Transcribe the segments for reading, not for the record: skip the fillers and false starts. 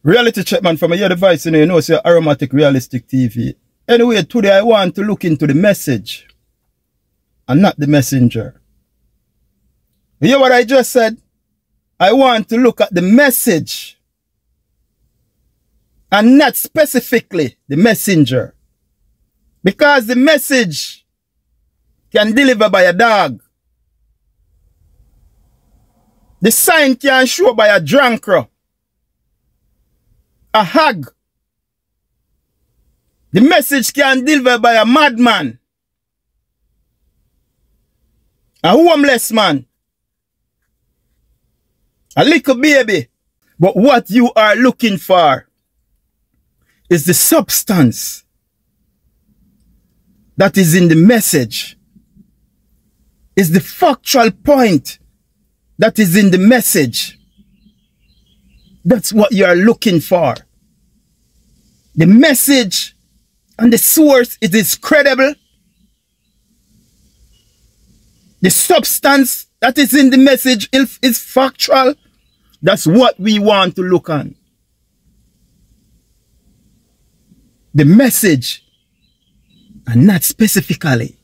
Reality check, man, from your device, you know, say Aromatic Realistic TV. Anyway, today I want to look into the message and not the messenger. You hear what I just said? I want to look at the message and not specifically the messenger. Because the message can deliver by a dog. The sign can show by a drunkard. A hag. The message can deliver by a madman. A homeless man. A little baby. But what you are looking for is the substance that is in the message. Is the factual point that is in the message. That's what you are looking for. The message and the source, it is credible. The substance that is in the message is factual. That's what we want to look on. The message, and not specifically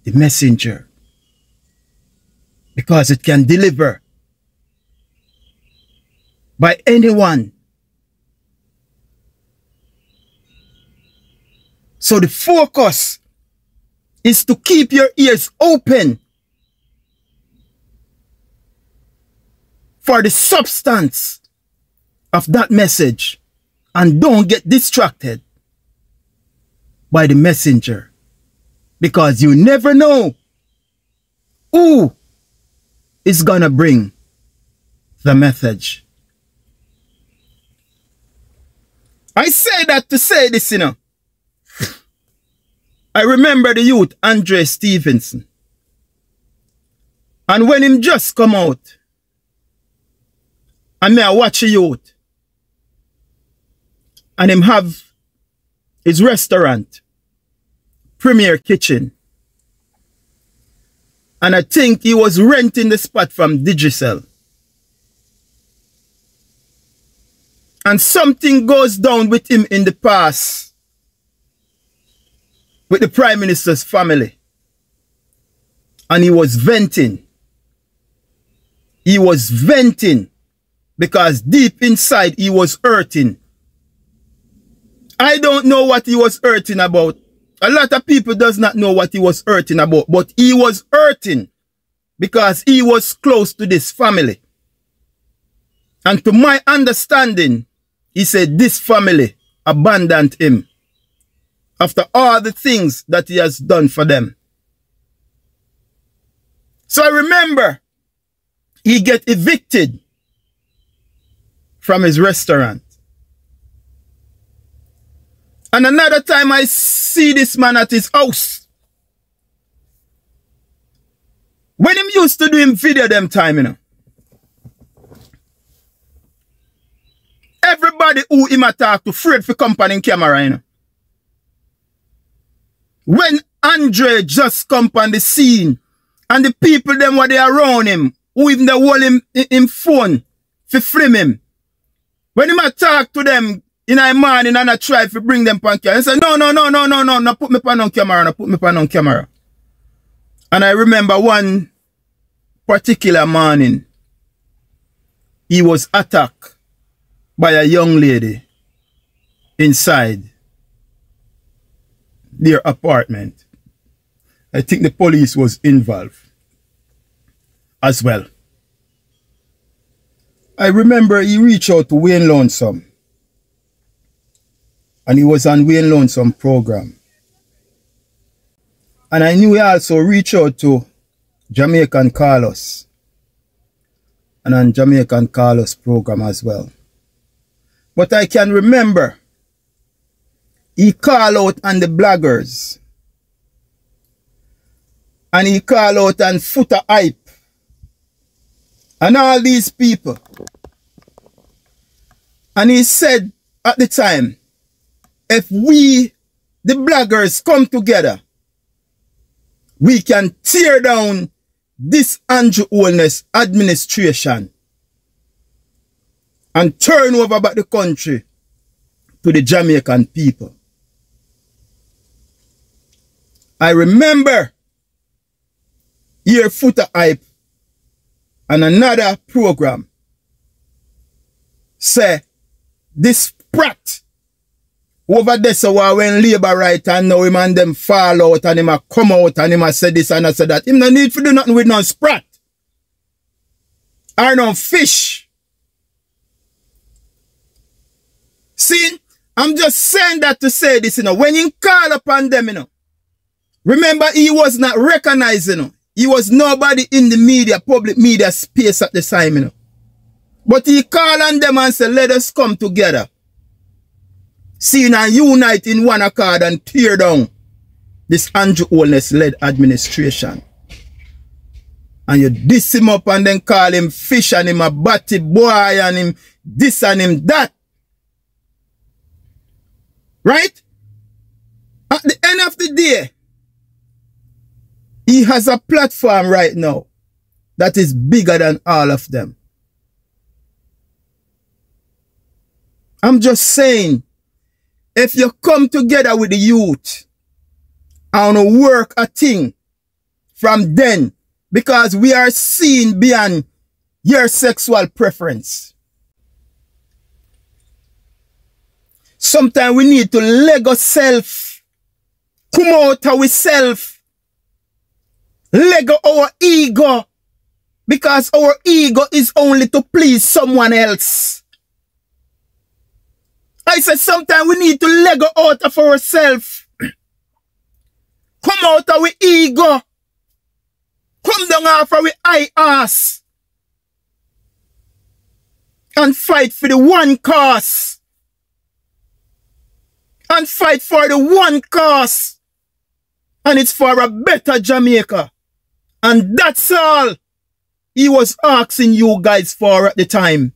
the messenger. Because it can deliver by anyone. So the focus is to keep your ears open for the substance of that message, and don't get distracted by the messenger, because you never know who is gonna bring the message. I say that to say this, you know. I remember the youth Andre Stevenson, and when him just come out, and me I watch a youth, and him have his restaurant, Premier Kitchen, and I think he was renting the spot from Digicel. And something goes down with him in the past with the Prime Minister's family. And he was venting. He was venting because deep inside he was hurting. I don't know what he was hurting about. A lot of people does not know what he was hurting about, but he was hurting because he was close to this family. And to my understanding, he said this family abandoned him after all the things that he has done for them. So I remember he get evicted from his restaurant. And another time I see this man at his house. When him used to do him video them time, you know. Everybody who him attack to afraid for company in camera, you know. When Andre just come on the scene and the people them what they around him, who even they hold him phone for film him. When him attack to them in a morning and I try to bring them on camera, he say, no, put me on camera, no put me on camera. And I remember one particular morning, he was attacked by a young lady inside their apartment. I think the police was involved as well. I remember he reached out to Wayne Lonesome, and he was on Wayne Lonesome program. And I knew he also reached out to Jamaican Carlos, and on Jamaican Carlos program as well. But I can remember he called out on the bloggers, and he called out on Footer Hype and all these people. And he said at the time, if we, the bloggers, come together, we can tear down this Andrew Holness administration. and turn over back the country to the Jamaican people. I remember Ear Footer Hype and another program say this Pratt over there, so when Labour right and now him and them fall out and him a come out and him a say this and a say that. Him no need to do nothing with no Sprat or no fish. See, I'm just saying that to say this, you know, when you call upon them, you know, remember he was not recognized, you know. He was nobody in the media, public media space at the time, you know. But he called on them and said, let us come together. See, and unite in one accord and tear down this Andrew Holness-led administration. And you diss him up and then call him fish and him a batty boy and him this and him that. Right? At the end of the day, he has a platform right now that is bigger than all of them. I'm just saying, if you come together with the youth and work a thing from then, because we are seen beyond your sexual preference. Sometimes we need to let ourselves, come out of ourselves, let go our ego, because our ego is only to please someone else. I said sometimes we need to let go out of ourselves. Come out of our ego. Come down off our high ass. And fight for the one cause. And fight for the one cause. And it's for a better Jamaica. And that's all he was asking you guys for at the time.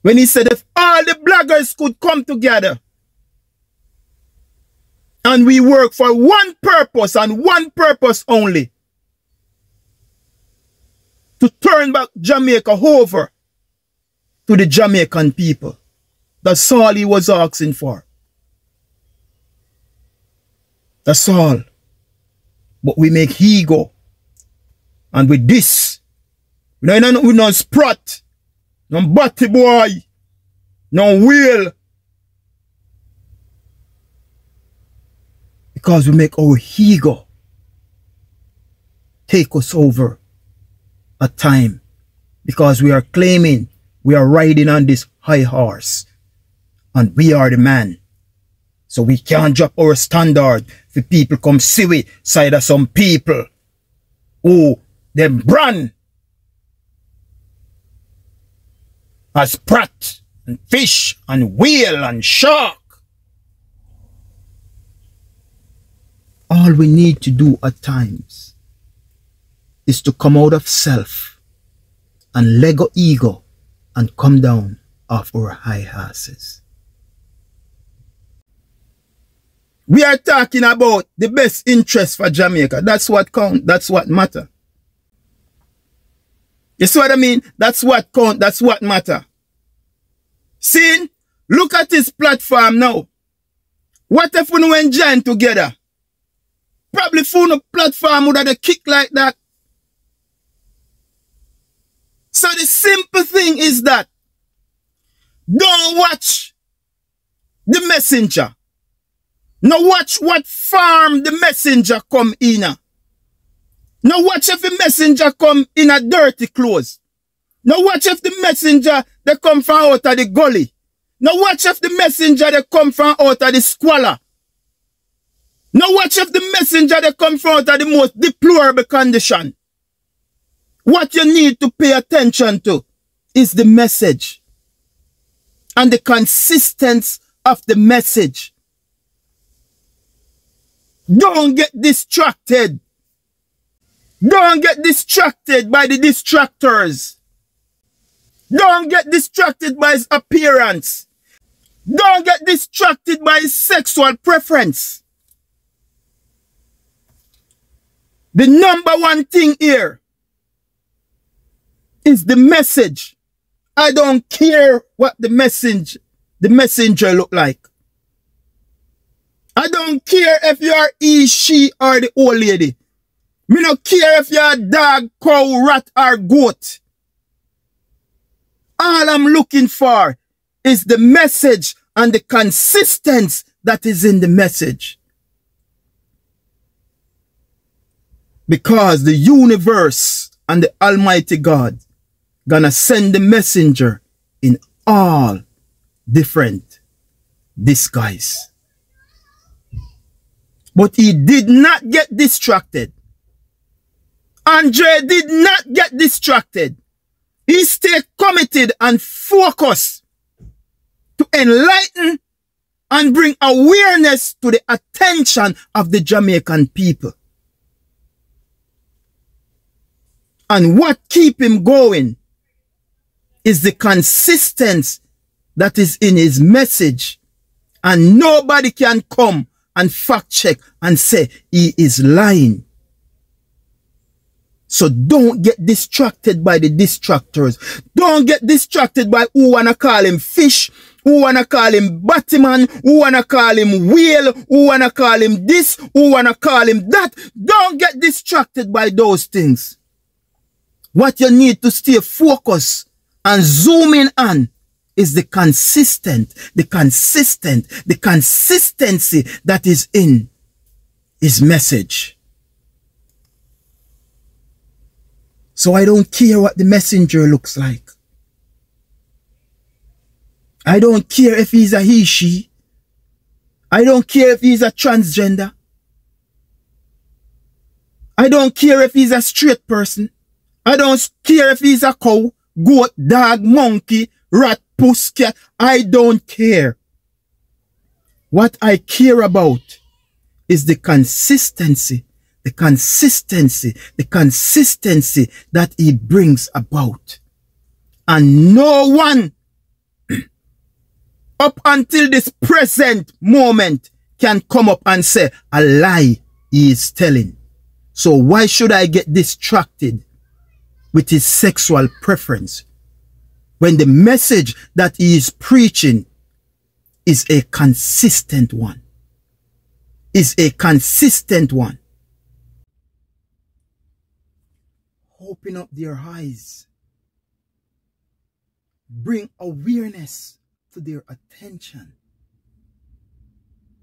When he said if all the bloggers could come together and we work for one purpose and one purpose only, to turn back Jamaica over to the Jamaican people. That's all he was asking for. That's all. But we make ego. And with this, we no Sprat, no batty boy, no wheel. Because we make our ego take us over at time. Because we are claiming we are riding on this high horse. And we are the man. So we can't drop our standard for people come see we side of some people who them brand as Pratt and fish and whale and shark. All we need to do at times is to come out of self and let go ego and come down off our high horses. We are talking about the best interest for Jamaica. That's what count. That's what matter. You see what I mean? That's what count. That's what matter. See? Look at this platform now. What if we went join together? Probably for a platform would have a kick like that. So the simple thing is that don't watch the messenger. Now watch what farm the messenger come in. Now watch if the messenger come in a dirty clothes. Now watch if the messenger they come from out of the gully. Now watch if the messenger they come from out of the squalor. Now watch if the messenger they come from out of the most deplorable condition. What you need to pay attention to is the message and the consistency of the message. Don't get distracted. Don't get distracted by the distractors. Don't get distracted by his appearance. Don't get distracted by his sexual preference. The number one thing here is the message I don't care what the messenger look like. I don't care if you are he, she, or the old lady. Me no care if you're a dog, cow, rat, or goat. All I'm looking for is the message and the consistency that is in the message. Because the universe and the Almighty God gonna send the messenger in all different disguise. But he did not get distracted. Andre did not get distracted. He stayed committed and focused to enlighten and bring awareness to the attention of the Jamaican people. And what keep him going is the consistency that is in his message. And nobody can come and fact check and say he is lying. So don't get distracted by the distractors. Don't get distracted by who wanna call him fish, who wanna call him Batman, who wanna call him whale, who wanna call him this, who wanna call him that. Don't get distracted by those things. What you need to stay focused and zoom in on is the consistency that is in his message. So I don't care what the messenger looks like. I don't care if he's a he, she. I don't care if he's a transgender. I don't care if he's a straight person. I don't care if he's a cow, goat, dog, monkey, rat, puss, cat. I don't care. What I care about is the consistency that he brings about. And no one up until this present moment can come up and say a lie he is telling. So why should I get distracted with his sexual preference when the message that he is preaching is a consistent one? Open up their eyes. Bring awareness to their attention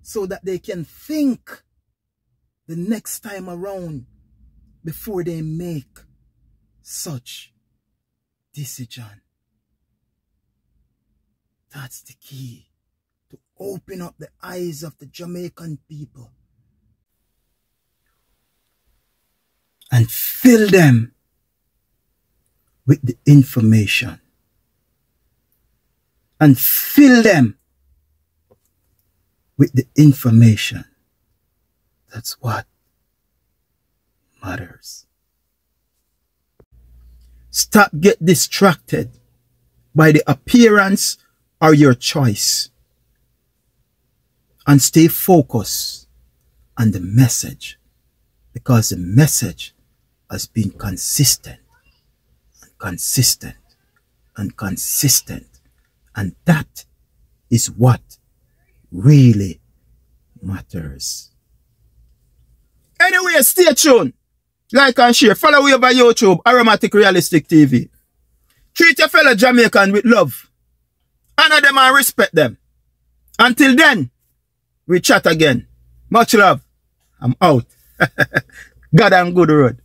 so that they can think the next time around before they make such decision. That's the key, to open up the eyes of the Jamaican people and fill them with the information. And fill them with the information. That's what matters. Stop get distracted by the appearance or your choice. And stay focused on the message. Because the message has been consistent. And that is what really matters. Anyway, stay tuned. Like and share. Follow me over YouTube, Aromatic Realistic TV. Treat your fellow Jamaican with love. Honor them and respect them. Until then, we chat again. Much love. I'm out. God and good road.